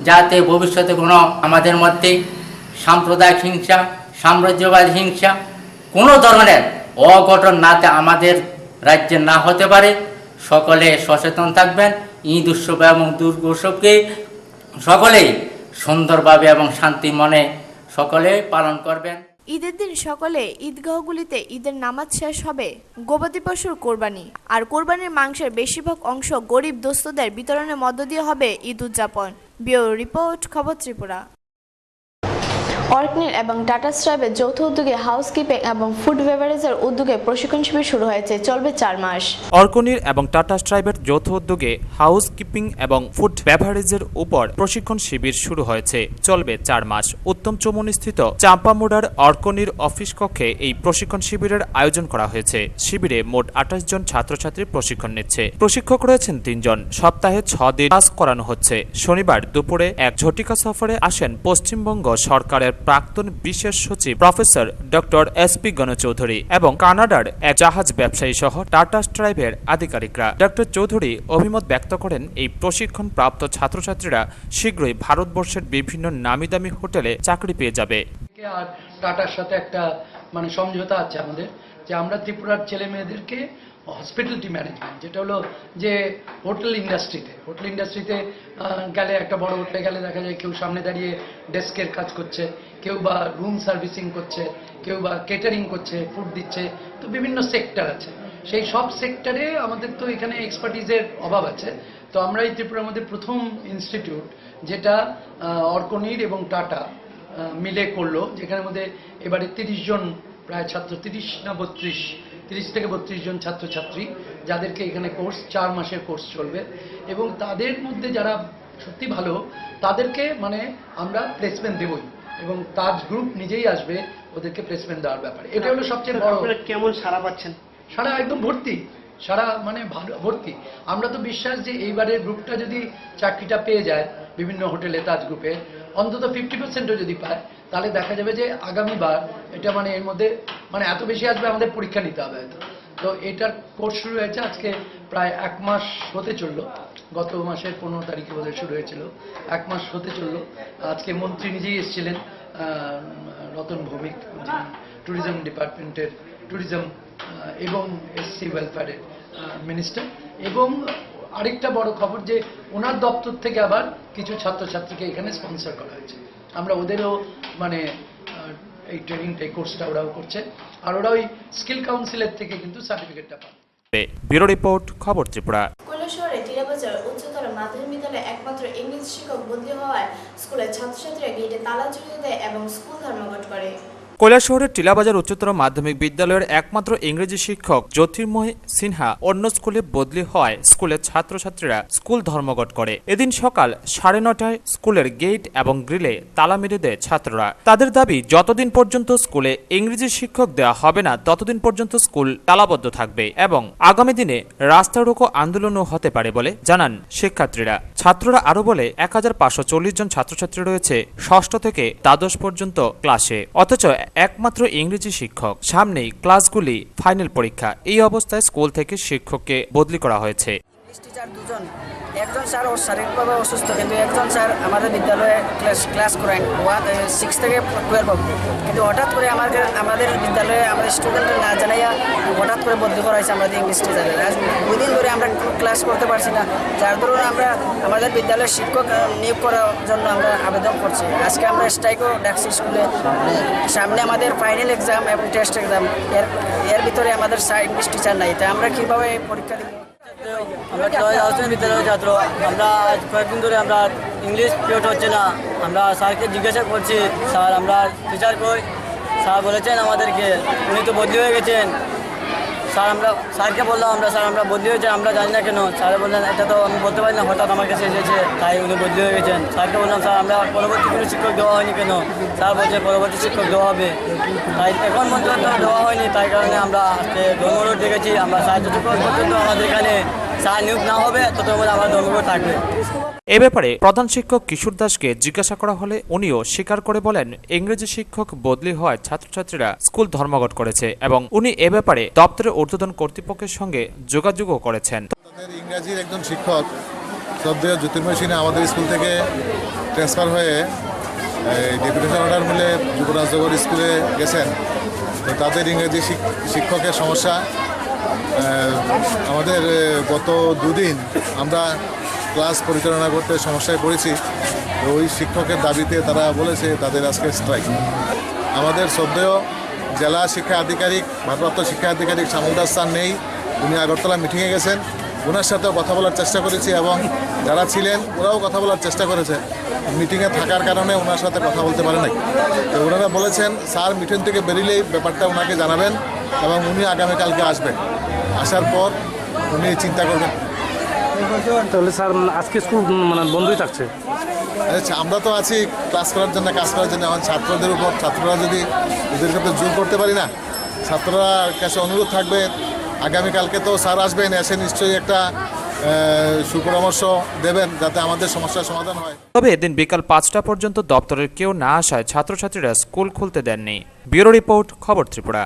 যাতে ভবিষ্যতে কোনো আমাদের মধ্যে সাম্প্রদায়িক হিংসা, সাম্রাজ্যবাদী হিংসা, কোনো ধরনের অঘটন নাতে আমাদের রাজ্যে না হতে পারে। সকলে সচেতন থাকবেন। ঈদ উৎসব এবং দুর্গোৎসবকে সকলেই সুন্দরভাবে এবং শান্তি মনে সকলে পালন করবেন। ঈদের দিন সকালে ঈদগাহগুলিতে ঈদের নামাজ শেষ হবে গবাদি পশুর কোরবানি, আর কোরবানির মাংসের বেশিরভাগ অংশ গরিব দোস্তদের বিতরণের মধ্য দিয়ে হবে ঈদ উদযাপন। ব্যুরো রিপোর্ট, খবর ত্রিপুরা। অর্কনির এবং টাটা স্ট্রাইবের যৌথ উদ্যোগে হাউসকিপিং এবং ফুড বেভারেজের উদ্যোগে প্রশিক্ষণ শিবির শুরু হয়েছে, চলবে 4 মাস। অর্কনির এবং টাটা স্ট্রাইবের যৌথ উদ্যোগে হাউস কিপিং এবং ফুড বেভারেজের উপর প্রশিক্ষণ শিবির শুরু হয়েছে, চলবে 4 মাস। উত্তম চৌমুহনীস্থিত চাম্পামুড়ার অর্কনির অফিস কক্ষে এই প্রশিক্ষণ শিবিরের আয়োজন করা হয়েছে। শিবিরে মোট 28 জন ছাত্রছাত্রী প্রশিক্ষণ নিচ্ছে। প্রশিক্ষক রয়েছেন 3 জন। সপ্তাহে 6 দিন ক্লাস করানো হচ্ছে। শনিবার দুপুরে এক ঝটিকা সফরে আসেন পশ্চিমবঙ্গ সরকারের প্রাক্তন বিশেষ সচিব প্রফেসর ডক্টর SP গণচৌধুরী এবং কানাডার এক জাহাজ ব্যবসায়ী সহ টাটা স্ট্রাইবের আধিকারিকরা। ডক্টর চৌধুরী অভিমত ব্যক্ত করেন, এই প্রশিক্ষণ প্রাপ্ত ছাত্রছাত্রীরা শীঘ্রই ভারতবর্ষের বিভিন্ন নামিদামি হোটেলে চাকরি পেয়ে যাবে। আর টাটার সাথে একটা সমঝোতা আছে আমাদের, যে আমরা ত্রিপুরার ছেলে মেয়েদেরকে হসপিটালিটি ম্যানেজমেন্ট, যেটা হলো যে হোটেল ইন্ডাস্ট্রিতে গেলে, একটা বড় হোটেলে গেলে দেখা যায় কেউ সামনে দাঁড়িয়ে ডেস্কের কাজ করছে, কেউ বা রুম সার্ভিসিং করছে, কেউ বা কেটারিং করছে, ফুড দিচ্ছে। তো বিভিন্ন সেক্টর আছে, সেই সব সেক্টরে আমাদের তো এখানে এক্সপার্টিজের অভাব আছে। তো আমরা এই ত্রিপুরার মধ্যে প্রথম ইনস্টিটিউট যেটা অর্কনির এবং টাটা মিলে করলো, যেখানের মধ্যে এবারে 30 জন প্রায় ছাত্র, 30 থেকে 32 জন ছাত্রছাত্রী, যাদেরকে এখানে কোর্স 4 মাসের কোর্স চলবে। এবং তাদের মধ্যে যারা সত্যি ভালো তাদেরকে আমরা প্লেসমেন্ট দেবই, এবং তাজ গ্রুপ নিজেই আসবে ওদেরকে প্লেসমেন্ট দেওয়ার ব্যাপারে। এটা হলো সবচেয়ে বড়। কেমন সারা পাচ্ছেন? সারা একদম ভর্তি, সারা ভালো ভর্তি। আমরা তো বিশ্বাস যে এইবারের গ্রুপটা যদি চাকরিটা পেয়ে যায় বিভিন্ন হোটেলে, তাজ গ্রুপে, অন্তত 50%ও যদি পায় তাহলে দেখা যাবে যে আগামীবার এটা মানে এর মধ্যে মানে এত বেশি আসবে আমাদের পরীক্ষা নিতে হবে হয়তো। তো এটার কোর্স শুরু হয়েছে আজকে প্রায় 1 মাস হতে চললো, গত মাসের 15 তারিখে বোধহয় শুরু হয়েছিল, 1 মাস হতে চললো। আজকে মন্ত্রী নিজেই এসেছিলেন, রতন ভৌমিক, যিনি ট্যুরিজম ডিপার্টমেন্টের ট্যুরিজম এবং এসসি ওয়েলফেয়ারের মিনিস্টার। এবং আরেকটা বড় খবর যে ওনার দপ্তর থেকে আবার কিছু ছাত্রছাত্রীকে এখানে স্পন্সর করা হয়েছে। আমরা ওদেরও মানে এই ট্রেনিংটা, এই কোর্সটা ওরাও করছে, আর ওরা ওই স্কিল কাউন্সিলের থেকে কিন্তু সার্টিফিকেটটা পাবে। ব্যুরো রিপোর্ট, খবর ত্রিপুরা। কৈলাসহরে টিলাবাজার উচ্চতর মাধ্যমিক বিদ্যালয়ে একমাত্র ইংরেজি শিক্ষক বদলি হওয়ায় স্কুলের ছাত্রছাত্রীরা গেটে তালা ঝুলিয়ে দেয় এবং স্কুল ধর্মঘট করে। কৈলাসহরের টিলাবাজার উচ্চতর মাধ্যমিক বিদ্যালয়ের একমাত্র ইংরেজি শিক্ষক জ্যোতির্ময় সিনহা অন্য স্কুলে বদলি হওয়ায় স্কুলের ছাত্রছাত্রীরা স্কুল ধর্মঘট করে। এদিন সকাল 9:30টায় স্কুলের গেট এবং গ্রিলে তালা মেরে দেয় ছাত্ররা। তাদের দাবি, যতদিন পর্যন্ত স্কুলে ইংরেজি শিক্ষক দেওয়া হবে না ততদিন পর্যন্ত স্কুল তালাবদ্ধ থাকবে এবং আগামী দিনে রাস্তা রোকো আন্দোলনও হতে পারে বলে জানান শিক্ষার্থীরা। ছাত্ররা আরো বলে 1540 জন ছাত্রছাত্রী রয়েছে 6ষ্ঠ থেকে দ্বাদশ পর্যন্ত ক্লাসে, অথচ একমাত্র ইংরেজি শিক্ষক। সামনেই ক্লাসগুলি ফাইনাল পরীক্ষা। এই অবস্থায় স্কুল থেকে শিক্ষককে বদলি করা হয়েছে। টিচার দুজন, একজন স্যার ওর শারীরিকভাবে অসুস্থ, কিন্তু একজন স্যার আমাদের বিদ্যালয়ে ক্লাস করেন 6 থেকে 12 কিন্তু হঠাৎ করে আমাদের বিদ্যালয়ে আমাদের স্টুডেন্টরা না জানাইয়া হঠাৎ করে বদলি করা হয়েছে আমাদের ইংলিশ টিচারের। আজ 2 দিন ধরে আমরা ক্লাস করতে পারছি না, যার ধরুন আমরা আমাদের বিদ্যালয়ের শিক্ষক নিয়োগ করার জন্য আমরা আবেদন করছি। আজকে আমরা স্ট্রাইকও ডাকছি স্কুলে। সামনে আমাদের ফাইনাল এক্সাম এবং টেস্ট এক্সাম, এর ভিতরে আমাদের ইংলিশ টিচার নাই, তাই আমরা কীভাবে পরীক্ষা দেব? আমরা বিদ্যালয়ের ছাত্র, আমরা আজ কয়েকদিন ধরে আমরা ইংলিশ পিরিয়ড হচ্ছে না। আমরা স্যারকে জিজ্ঞাসা করছি, স্যার আমরা টিচার কই? স্যার বলেছেন আমাদেরকে উনি তো বদলি হয়ে গেছেন। স্যারকে বললাম স্যার আমরা বদলি হয়েছে, আমরা জানি না কেন। স্যার বললেন এটা তো আমি বলতে পারি না, হঠাৎ আমার কাছে এসেছে তাই উনি বদলি হয়ে গেছেন। স্যারকে বললাম স্যার আমরা পরবর্তী কোনো শিক্ষক দেওয়া হয়নি কেন? স্যার বলছে পরবর্তী শিক্ষক দেওয়া হবে, তাই এখন পর্যন্ত দেওয়া হয়নি। তাই কারণে আমরা আজকে ধর্মঘট ডেকেছি। আমরা যতটুকু পর্যন্ত আমাদের এখানে স্যার নিয়োগ না হবে ততক্ষণ আমার ধর্মঘট থাকবে। এ ব্যাপারে প্রধান শিক্ষক কিশোর দাসকে জিজ্ঞাসা করা হলে উনিও স্বীকার করে বলেন, ইংরেজি শিক্ষক বদলি হওয়ায় ছাত্রছাত্রীরা স্কুল ধর্মঘট করেছে এবং উনি এ ব্যাপারে দপ্তরের ঊর্ধ্বতন কর্তৃপক্ষের সঙ্গে যোগাযোগও করেছেন। ইংরেজির একজন শিক্ষক শ্রদ্ধেয় জ্যোতির্ময় সিনহা আমাদের স্কুল থেকে ট্রান্সফার হয়ে ডেপুটেশন অর্ডার মিলে যুবরাজনগর স্কুলে গেছেন। তো তাদের ইংরেজি শিক্ষকের সমস্যা আমাদের গত 2 দিন আমরা ক্লাস পরিচালনা করতে সমস্যায় পড়েছি। তো ওই শিক্ষকের দাবিতে তারা বলেছে তাদের আজকে স্ট্রাইক। আমাদের শ্রদ্ধেয় জেলা শিক্ষা আধিকারিক, ভারপ্রাপ্ত শিক্ষা আধিকারিক শ্যামল দাস স্যার নেই, উনি আগরতলা মিটিংয়ে গেছেন। ওনার সাথেও কথা বলার চেষ্টা করেছি এবং যারা ছিলেন ওরাও কথা বলার চেষ্টা করেছে। মিটিংয়ে থাকার কারণে ওনার সাথে কথা বলতে পারে নাই। তো ওনারা বলেছেন স্যার মিটিং থেকে বেরিলেই ব্যাপারটা ওনাকে জানাবেন এবং উনি আগামীকালকে আসবেন। আসার পর উনি চিন্তা করবেন। তাহলে স্যার আজকে স্কুল মানে বন্ধই থাকছে? আচ্ছা, আমরা তো আছি ক্লাস করার জন্য, কাজ করার জন্য। এখন ছাত্রদের উপর, ছাত্ররা যদি ওদেরকে তো জোর করতে পারি না। ছাত্ররা কাছে অনুরোধ থাকবে, আগামীকালকে তো স্যার আসবেন, এসে নিশ্চয়ই একটা সুপরামর্শ দেবেন যাতে আমাদের সমস্যার সমাধান হয়। তবে এদিন বিকাল 5টা পর্যন্ত দপ্তরের কেউ না আসায় ছাত্রছাত্রীরা স্কুল খুলতে দেননি। ব্যুরো রিপোর্ট, খবর ত্রিপুরা।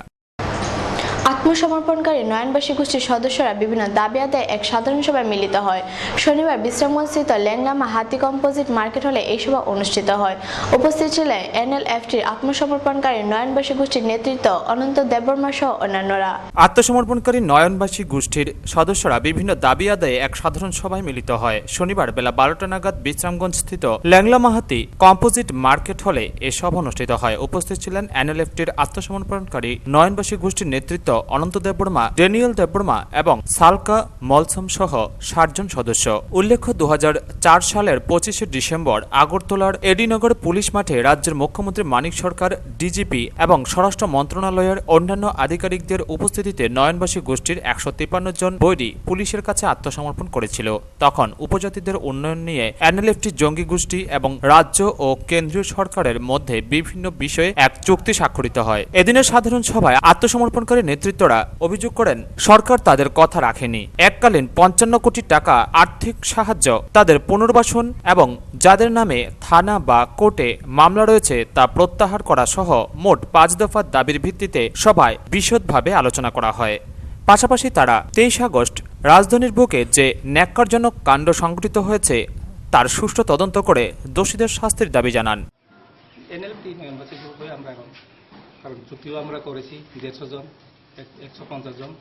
আত্মসমর্পণকারী নয়নবাসী গোষ্ঠীর সদস্যরা বিভিন্ন দাবি আদায়ে এক সাধারণ সভায় মিলিত হয়। শনিবার বিশ্রামগঞ্জস্থিত ল্যাংলামা হাতি কম্পোজিট মার্কেট হলে এই সভা অনুষ্ঠিত হয়। উপস্থিত ছিলেন এনএলএফটির আত্মসমর্পণকারী নয়নবাসী গোষ্ঠীর নেতৃত্ব অনন্ত দেববর্মা সহ অন্যান্যরা। আত্মসমর্পণকারী নয়নবাসী গোষ্ঠীর সদস্যরা বিভিন্ন দাবি আদায়ে এক সাধারণ সভায় মিলিত হয়। শনিবার বেলা 12টা নাগাদ বিশ্রামগঞ্জস্থিত ল্যাংলামা হাতি কম্পোজিট মার্কেট হলে এ সভা অনুষ্ঠিত হয়। উপস্থিত ছিলেন এনএলএফটির আত্মসমর্পণকারী নয়নবাসী গোষ্ঠীর নেতৃত্ব অনন্ত দেববর্মা, ড্যানিয়েল দেববর্মা এবং সালকা মলসম সহ 60 জন সদস্য। উল্লেখ্য, 2004 সালের 25শে ডিসেম্বর আগরতলার এডিনগর পুলিশ মাঠে রাজ্যের মুখ্যমন্ত্রী মানিক সরকার, ডিজিপি এবং স্বরাষ্ট্র মন্ত্রণালয়ের অন্যান্য আধিকারিকদের উপস্থিতিতে নয়নবাসী গোষ্ঠীর 153 জন বৈরী পুলিশের কাছে আত্মসমর্পণ করেছিল। তখন উপজাতিদের উন্নয়ন নিয়ে এনএলএফটি জঙ্গি গোষ্ঠী এবং রাজ্য ও কেন্দ্রীয় সরকারের মধ্যে বিভিন্ন বিষয়ে এক চুক্তি স্বাক্ষরিত হয়। এদিনের সাধারণ সভায় আত্মসমর্পণকারী নেতৃত্ব দুর্বৃত্তরা অভিযোগ করেন সরকার তাদের কথা রাখেনি। এককালীন 55 কোটি টাকা আর্থিক সাহায্য, তাদের পুনর্বাসন এবং যাদের নামে থানা বা কোর্টে মামলা রয়েছে তা প্রত্যাহার করা সহ মোট 5 দফার দাবির ভিত্তিতে সভায় বিশদভাবে আলোচনা করা হয়। পাশাপাশি তারা 23 আগস্ট রাজধানীর বুকে যে ন্যাক্কারজনক কাণ্ড সংঘটিত হয়েছে তার সুষ্ঠু তদন্ত করে দোষীদের শাস্তির দাবি জানান। এনএলপি মেম্বারশিপ হয়ে আমরা এখন, কারণ চুক্তিও আমরা করেছি 150 জন, 150 জন,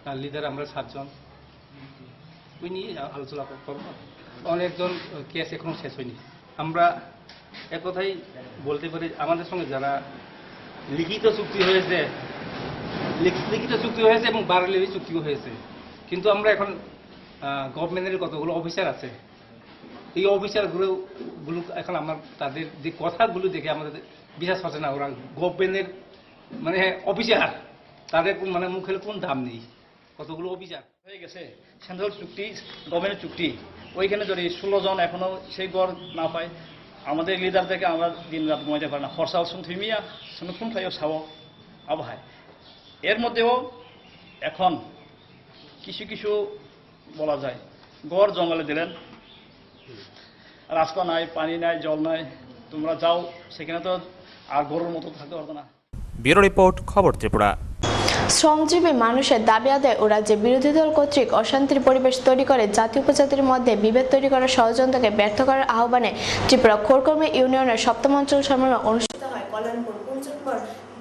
তার লিডার আমরা 7 জন, ওই নিয়ে আলোচনা করবো। অনেকজন কেস এখনো শেষ হয়নি। আমরা একথাই বলতে পারি, আমাদের সঙ্গে যারা লিখিত চুক্তি হয়েছে এবং বারেলি চুক্তিও হয়েছে, কিন্তু আমরা এখন গভর্নমেন্টের কতগুলো অফিসার আছে, এই অফিসারগুলো এখন আমার তাদের যে কথাগুলো দেখে আমাদের বিশ্বাস হচ্ছে না, ওরা গভর্নমেন্টের মানে অফিসার, তাদের মানে মুখের কোন দাম নেই। কতগুলো অফিসার হয়ে গেছে সেন্ট্রাল চুক্তি, গভর্নমেন্টের চুক্তি, ওইখানে যদি 16 জন এখনো সেই গড় না পায়, আমাদের লিডারদেরকে আমরা দিন রাত ঘুমাইতে পারি না। ফরসাল শুনথিমিয়া শুনে কোন ঠাইও সাব আবহায়। এর মধ্যেও এখন কিছু বলা যায়, গড় জঙ্গলে দিলেন, রাস্তা নাই, পানি নাই, জল নাই, তোমরা যাও সেখানে তো আর গরুর মতো থাকতে পারবে না। ব্যুরো রিপোর্ট, খবর ত্রিপুরা। শ্রমজীবী মানুষের দাবি আদায় ও রাজ্যে বিরোধী দল কর্তৃক অশান্তির পরিবেশ তৈরি করে জাতি উপজাতির মধ্যে বিভেদ তৈরি করার ষড়যন্ত্রকে ব্যর্থ করার আহ্বানে ত্রিপুরা খোরকর্মী ইউনিয়নের 7ম অঞ্চল সম্মেলন অনুষ্ঠিত হয় কল্যাণপুর কুঞ্জনপুর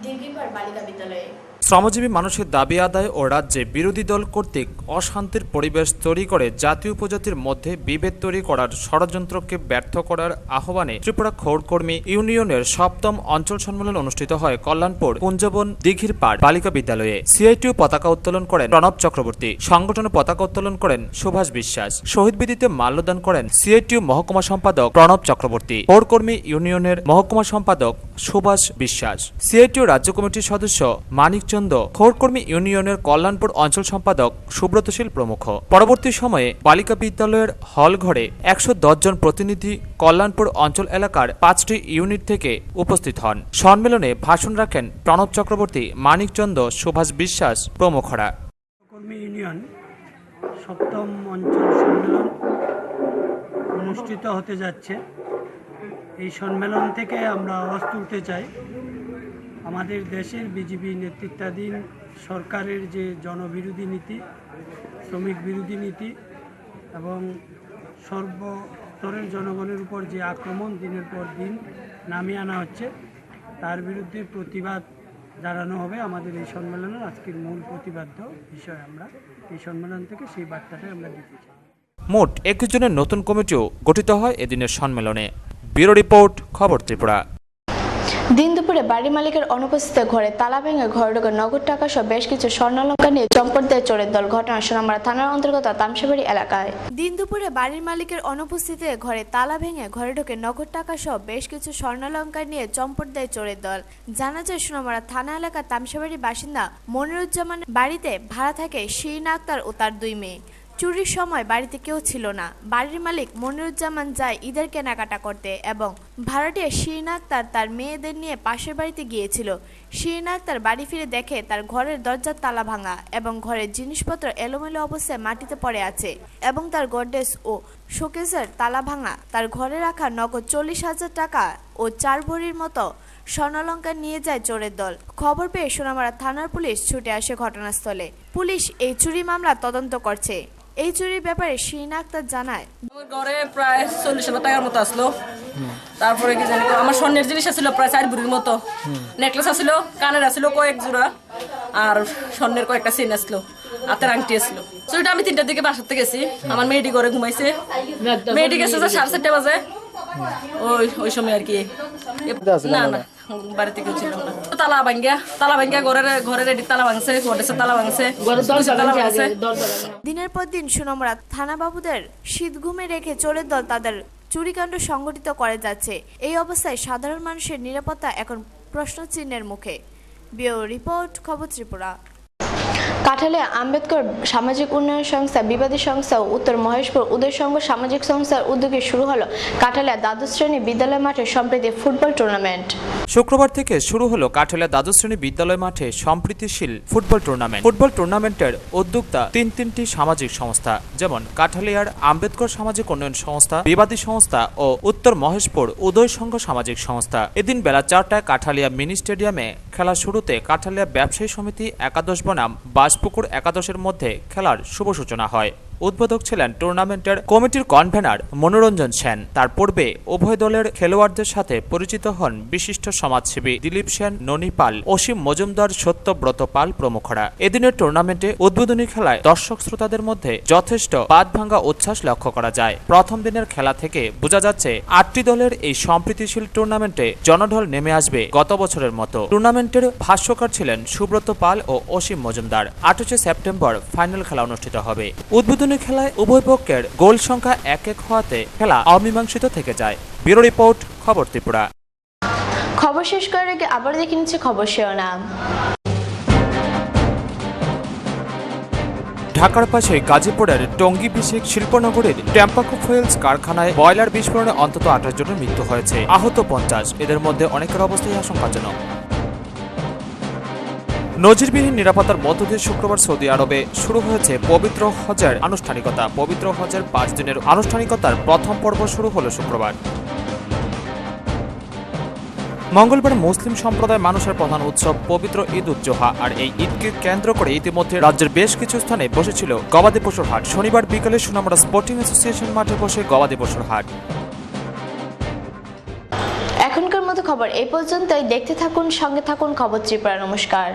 দিঘিপাড় বালিকা বিদ্যালয়ে। শ্রমজীবী মানুষের দাবি আদায় ও রাজ্যে বিরোধী দল কর্তৃক অশান্তির পরিবেশ তৈরি করে জাতীয় উপজাতির মধ্যে বিভেদ তৈরি করার ষড়যন্ত্রকে ব্যর্থ করার আহ্বানে ত্রিপুরা খোরকর্মী ইউনিয়নের 7ম অঞ্চল সম্মেলন অনুষ্ঠিত হয় কল্যাণপুর কুঞ্জবন দিঘিরপাড় বালিকা বিদ্যালয়ে। সিআইটিউ পতাকা উত্তোলন করেন প্রণব চক্রবর্তী, সংগঠনে পতাকা উত্তোলন করেন সুভাষ বিশ্বাস, শহীদ বেদিতে মাল্যদান করেন সিআইটিউ মহকুমা সম্পাদক প্রণব চক্রবর্তী, খোরকর্মী ইউনিয়নের মহকুমা সম্পাদক সুভাষ বিশ্বাস, সিআইটিউ রাজ্য কমিটির সদস্য মানিক খোরকর্মী ইউনিয়নের কল্যাণপুর অঞ্চল সম্পাদক সুব্রতশীল প্রমুখ। পরবর্তী সময়ে বালিকা বিদ্যালয়ের হল ঘরে 110 জন প্রতিনিধি কল্যাণপুর অঞ্চল এলাকার 5টি ইউনিট থেকে উপস্থিত হন। সম্মেলনে ভাষণ রাখেন প্রণব চক্রবর্তী, মানিকচন্দ, সুভাষ বিশ্বাস প্রমুখরা। খোরকর্মী ইউনিয়ন 7ম অঞ্চল সম্মেলন অনুষ্ঠিত হতে যাচ্ছে। এই সম্মেলন থেকে আমরা আওয়াজ তুলতে চাই, আমাদের দেশের বিজেপি নেতৃত্বাধীন সরকারের যে জনবিরোধী নীতি, শ্রমিক বিরোধী নীতি এবং সর্বস্তরের জনগণের উপর যে আক্রমণ দিনের পর দিন নামিয়ে আনা হচ্ছে, তার বিরুদ্ধে প্রতিবাদ জানানো হবে আমাদের এই সম্মেলনের আজকের মূল প্রতিবাদ্য বিষয়। আমরা এই সম্মেলন থেকে সেই বার্তাটাই আমরা দিতে চাই। মোট 21 জনের নতুন কমিটিও গঠিত হয় এদিনের সম্মেলনে। ব্যুরো রিপোর্ট, খবর ত্রিপুরা। দিন দুপুরে বাড়ি মালিকের অনুপস্থিতিতে ঘরে তালা ভেঙে ঘরে ঢোকে নগদ টাকা সহ বেশ কিছু স্বর্ণালঙ্কার নিয়ে চম্পট দেয় চোরের দল। ঘটনা সোনামুড়া থানার অন্তর্গত তামসাবাড়ি এলাকায়। দিন দুপুরে বাড়ির মালিকের অনুপস্থিতিতে ঘরে তালা ভেঙে ঘরে ঢোকে নগদ টাকা সহ বেশ কিছু স্বর্ণালঙ্কার নিয়ে চম্পট দেয় চোরের দল। জানা যায় সোনামুড়া থানা এলাকার তামসাবাড়ির বাসিন্দা মনিরুজ্জামানের বাড়িতে ভাড়া থাকে শিরিন আক্তার ও তার 2 মেয়ে। চুরির সময় বাড়িতে কেউ ছিল না। বাড়ির মালিক মনিরুজ্জামান যায় ঈদের কেনাকাটা করতে এবং ভাড়াটিয়া শিরিন আক্তার তার মেয়েদের নিয়ে পাশের বাড়িতে গিয়েছিল। শিরিন আক্তার বাড়ি ফিরে দেখে তার ঘরের দরজার তালা ভাঙা এবং ঘরের জিনিসপত্র এলোমেলো অবস্থায় মাটিতে পড়ে আছে এবং তার গডরেজ ও শোকেসের তালা ভাঙা। তার ঘরে রাখা নগদ 40,000 টাকা ও 4 ভরির মতো স্বর্ণালঙ্কার নিয়ে যায় চোরের দল। খবর পেয়ে সোনামুড়া থানার পুলিশ ছুটে আসে ঘটনাস্থলে। পুলিশ এই চুরি মামলা তদন্ত করছে। এই চুরির ব্যাপারে শিরিন আক্তার জানায়, আমার ঘরে প্রায় 40,000 টাকার মতো আসলো। তারপরে কি জানি আমার স্বর্ণের জিনিস আসলো প্রায় 4 ভরির মতো, নেকলেস আসলো, কানের আসলো কয়েক জোড়া, আর স্বর্ণের কয়েকটা চেন আসলো, হাতের আংটি আসলো। চুরিটা আমি 3টার দিকে বাসাতে গেছি, আমার মেয়েটি ঘরে ঘুমাইছে, মেয়েটি গেছে 4:30 বাজে, ওই সময় আর কি। না না বাড়িতে কেউ ছিল না। তালা ভাঙ্গিয়া ঘরের রেডি তালা ভাঙছে, ঘরের তালা ভাঙছে, দিনের পর দিন সোনামুড়া থানা বাবুদের শীত ঘুমে রেখে চোরের দল তাদের চুরিকাণ্ড সংগঠিত করে যাচ্ছে। এই অবস্থায় সাধারণ মানুষের নিরাপত্তা এখন প্রশ্নচিহ্নের মুখে। ব্যুরো রিপোর্ট, খবর ত্রিপুরা। কাঠালিয়া আম্বেদকর সামাজিক উন্নয়ন সংস্থা, বিবাদী সংস্থা ও উত্তর মহেশপুর উদয় সংঘ সামাজিক সংস্থার উদ্যোগে শুরু হলো কাঠালিয়া দ্বাদশ শ্রেণী বিদ্যালয় মাঠে সম্প্রীতি ফুটবল টুর্নামেন্ট। শুক্রবার থেকে শুরু হলো কাঠালিয়া দ্বাদশ শ্রেণী বিদ্যালয় মাঠে সম্প্রীতিশীল ফুটবল টুর্নামেন্ট। ফুটবল টুর্নামেন্টের উদ্যোক্তা তিনটি সামাজিক সংস্থা, যেমন কাঠালিয়ার আম্বেদকর সামাজিক উন্নয়ন সংস্থা, বিবাদী সংস্থা ও উত্তর মহেশপুর উদয় সংঘ সামাজিক সংস্থা। এদিন বেলা 4টায় কাঠালিয়া মিনি স্টেডিয়ামে খেলা শুরুতে কাঠালিয়া ব্যবসায়ী সমিতি একাদশ বনাম বাসপুকুর একাদশের মধ্যে খেলার শুভ সূচনা হয়। উদ্বোধক ছিলেন টুর্নামেন্টের কমিটির কনভেনার মনোরঞ্জন সেন। তার পূর্বে উভয় দলের খেলোয়াড়দের সাথে পরিচিত হন বিশিষ্ট সমাজসেবী দিলীপ সেন, ননী পাল, অসীম মজুমদার, সত্যব্রত পাল প্রমুখরা। এদিনের টুর্নামেন্টে উদ্বোধনী খেলায় দর্শক শ্রোতাদের মধ্যে যথেষ্ট বাদ ভাঙ্গা উচ্ছ্বাস লক্ষ্য করা যায়। প্রথম দিনের খেলা থেকে বোঝা যাচ্ছে 8টি দলের এই সম্প্রীতিশীল টুর্নামেন্টে জনঢল নেমে আসবে গত বছরের মতো। টুর্নামেন্টের ভাষ্যকার ছিলেন সুব্রত পাল ও অসীম মজুমদার। 28 সেপ্টেম্বর ফাইনাল খেলা অনুষ্ঠিত হবে। উদ্বোধনী খেলায় উভয় পক্ষের গোল সংখ্যা 1-1 হওয়াতে খেলা অমীমাংসিত থেকে যায়। ব্যুরো রিপোর্ট, খবর ত্রিপুরা। খবর শেষ করার আগে আবার দেখে নিচ্ছে খবর শিরোনাম। ঢাকার পাশে গাজীপুরের টঙ্গী বিশেষ শিল্পনগরীর টেম্পাকো ফুয়েলস কারখানায় বয়লার বিস্ফোরণে অন্তত 28 জনের মৃত্যু হয়েছে, আহত 50। এদের মধ্যে অনেকের অবস্থাই আশঙ্কাজনক। নজিরবিহীন নিরাপত্তার মধ্য দিয়ে শুক্রবার সৌদি আরবে শুরু হয়েছে পবিত্র হজের আনুষ্ঠানিকতা। পবিত্র হজের 5 দিনের আনুষ্ঠানিকতার প্রথম পর্ব শুরু হলো শুক্রবার। মঙ্গলবার মুসলিম সম্প্রদায় মানুষের প্রধান উৎসব পবিত্র ঈদ উদ জোহা। আর এই ঈদকে কেন্দ্র করে ইতিমধ্যে রাজ্যের বেশ কিছু স্থানে বসেছিল গবাদি পশুর হাট। শনিবার বিকেলে সোনামুড়া স্পোর্টিং অ্যাসোসিয়েশন মাঠে বসে গবাদি পশুর হাট। এখনকার মতো খবর এই পর্যন্তই। দেখতে থাকুন, সঙ্গে থাকুন খবর ত্রিপুরা। নমস্কার।